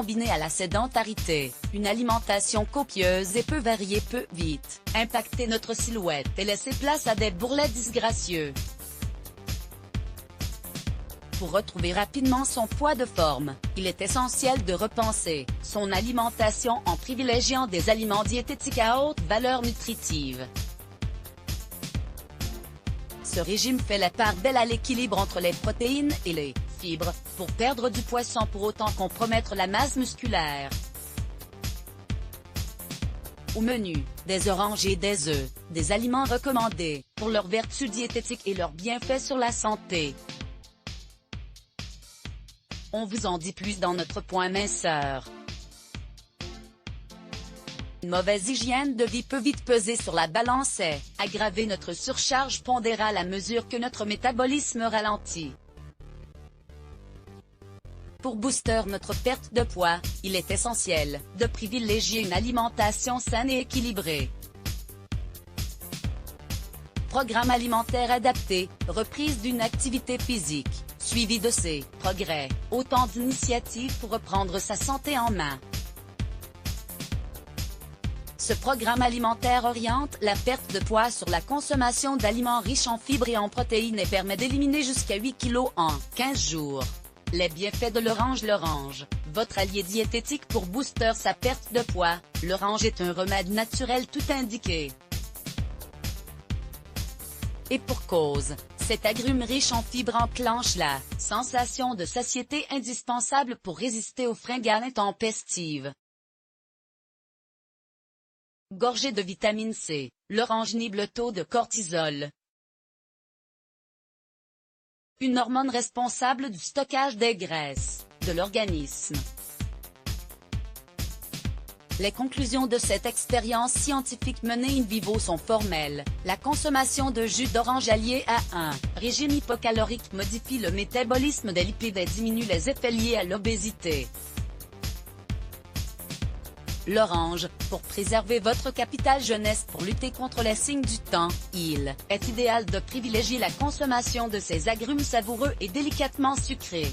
combinée à la sédentarité, une alimentation copieuse et peu variée peut vite impacter notre silhouette et laisser place à des bourrelets disgracieux. Pour retrouver rapidement son poids de forme, il est essentiel de repenser son alimentation en privilégiant des aliments diététiques à haute valeur nutritive. Ce régime fait la part belle à l'équilibre entre les protéines et les fibres, pour perdre du poids sans pour autant compromettre la masse musculaire. Au menu, des oranges et des œufs, des aliments recommandés pour leurs vertus diététiques et leurs bienfaits sur la santé. On vous en dit plus dans notre point minceur. Une mauvaise hygiène de vie peut vite peser sur la balance et aggraver notre surcharge pondérale à mesure que notre métabolisme ralentit. Pour booster notre perte de poids, il est essentiel de privilégier une alimentation saine et équilibrée. Programme alimentaire adapté, reprise d'une activité physique, suivi de ses progrès, autant d'initiatives pour reprendre sa santé en main. Ce programme alimentaire oriente la perte de poids sur la consommation d'aliments riches en fibres et en protéines et permet d'éliminer jusqu'à 8 kg en 15 jours. Les bienfaits de l'orange, votre allié diététique pour booster sa perte de poids. L'orange est un remède naturel tout indiqué. Et pour cause, cet agrume riche en fibres enclenche la sensation de satiété indispensable pour résister aux fringales intempestives. Gorgé de vitamine C, l'orange inhibe le taux de cortisol, une hormone responsable du stockage des graisses de l'organisme. Les conclusions de cette expérience scientifique menée in vivo sont formelles. La consommation de jus d'orange allié à un régime hypocalorique modifie le métabolisme des lipides et diminue les effets liés à l'obésité. L'orange, pour préserver votre capital jeunesse pour lutter contre les signes du temps, il est idéal de privilégier la consommation de ces agrumes savoureux et délicatement sucrés.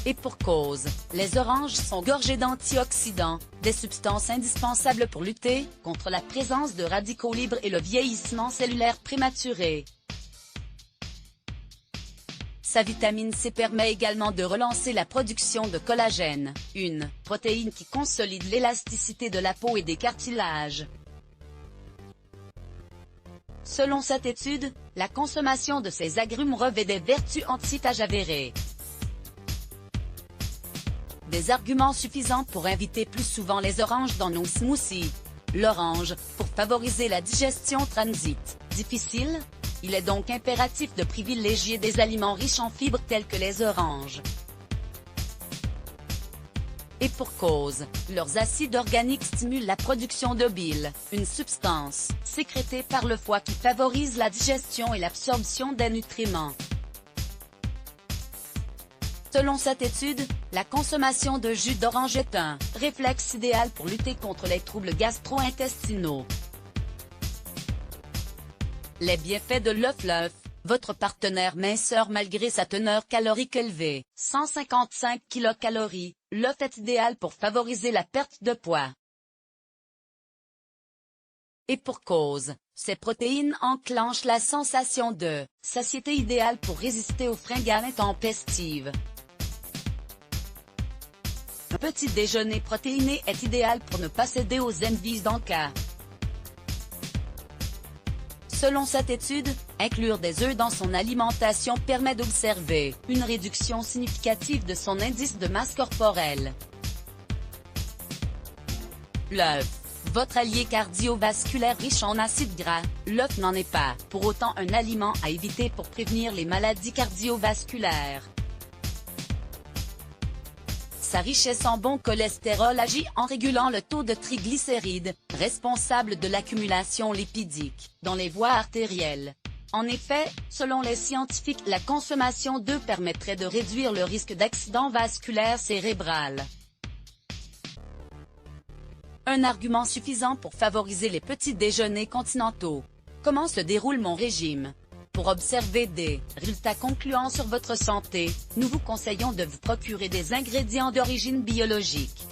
Et pour cause, les oranges sont gorgées d'antioxydants, des substances indispensables pour lutter contre la présence de radicaux libres et le vieillissement cellulaire prématuré. Sa vitamine C permet également de relancer la production de collagène, une protéine qui consolide l'élasticité de la peau et des cartilages. Selon cette étude, la consommation de ces agrumes revêt des vertus anti-âge avérées. Des arguments suffisants pour inviter plus souvent les oranges dans nos smoothies. L'orange, pour favoriser la digestion transite difficile, il est donc impératif de privilégier des aliments riches en fibres tels que les oranges. Et pour cause, leurs acides organiques stimulent la production de bile, une substance sécrétée par le foie qui favorise la digestion et l'absorption des nutriments. Selon cette étude, la consommation de jus d'orange est un réflexe idéal pour lutter contre les troubles gastro-intestinaux. Les bienfaits de l'œuf. Votre partenaire minceur malgré sa teneur calorique élevée, 155 kcal, l'œuf est idéal pour favoriser la perte de poids. Et pour cause, ces protéines enclenchent la sensation de satiété idéale pour résister aux fringales intempestives. Un petit déjeuner protéiné est idéal pour ne pas céder aux envies d'en-cas. Selon cette étude, inclure des œufs dans son alimentation permet d'observer une réduction significative de son indice de masse corporelle. L'œuf, votre allié cardiovasculaire riche en acides gras, l'œuf n'en est pas pour autant un aliment à éviter pour prévenir les maladies cardiovasculaires. Sa richesse en bon cholestérol agit en régulant le taux de triglycérides, responsable de l'accumulation lipidique dans les voies artérielles. En effet, selon les scientifiques, la consommation d'œufs permettrait de réduire le risque d'accident vasculaire cérébral. Un argument suffisant pour favoriser les petits déjeuners continentaux. Comment se déroule mon régime? Pour observer des résultats concluants sur votre santé, nous vous conseillons de vous procurer des ingrédients d'origine biologique.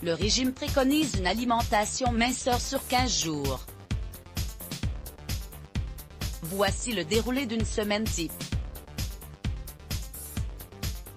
Le régime préconise une alimentation minceur sur 15 jours. Voici le déroulé d'une semaine type.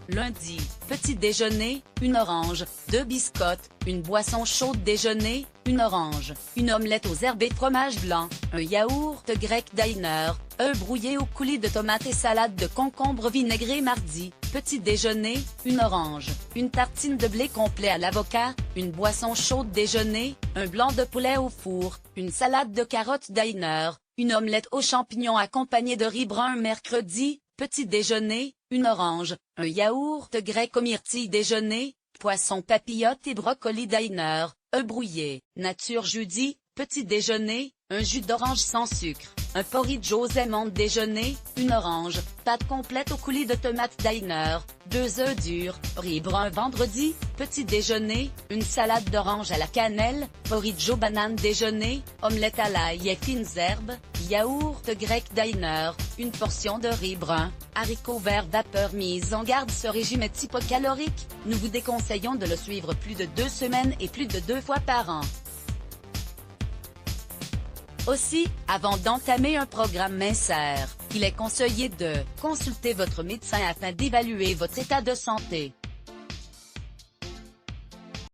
Lundi, petit déjeuner, une orange, 2 biscottes, une boisson chaude. Déjeuner, une orange, une omelette aux herbes et fromage blanc, un yaourt grec Diner, œufs brouillés au coulis de tomates et salade de concombre vinaigré. Mardi, petit déjeuner, une orange, une tartine de blé complet à l'avocat, une boisson chaude. Déjeuner, un blanc de poulet au four, une salade de carottes Diner, une omelette aux champignons accompagnée de riz brun. Mercredi, petit déjeuner, une orange, un yaourt grec aux myrtilles. Déjeuner, poisson papillote et brocoli Diner, œufs brouillés. Nature. Jeudi, petit déjeuner, un jus d'orange sans sucre, un porridge aux amandes. Déjeuner, une orange, pâte complète au coulis de tomates Diner, 2 œufs durs, riz brun. Vendredi, petit déjeuner, une salade d'orange à la cannelle, porridge aux bananes. Déjeuner, omelette à l'ail et fines herbes, yaourt grec Diner, une portion de riz brun, haricots verts vapeur. Mise en garde: ce régime est hypocalorique, nous vous déconseillons de le suivre plus de 2 semaines et plus de 2 fois par an. Aussi, avant d'entamer un programme minceur, il est conseillé de consulter votre médecin afin d'évaluer votre état de santé.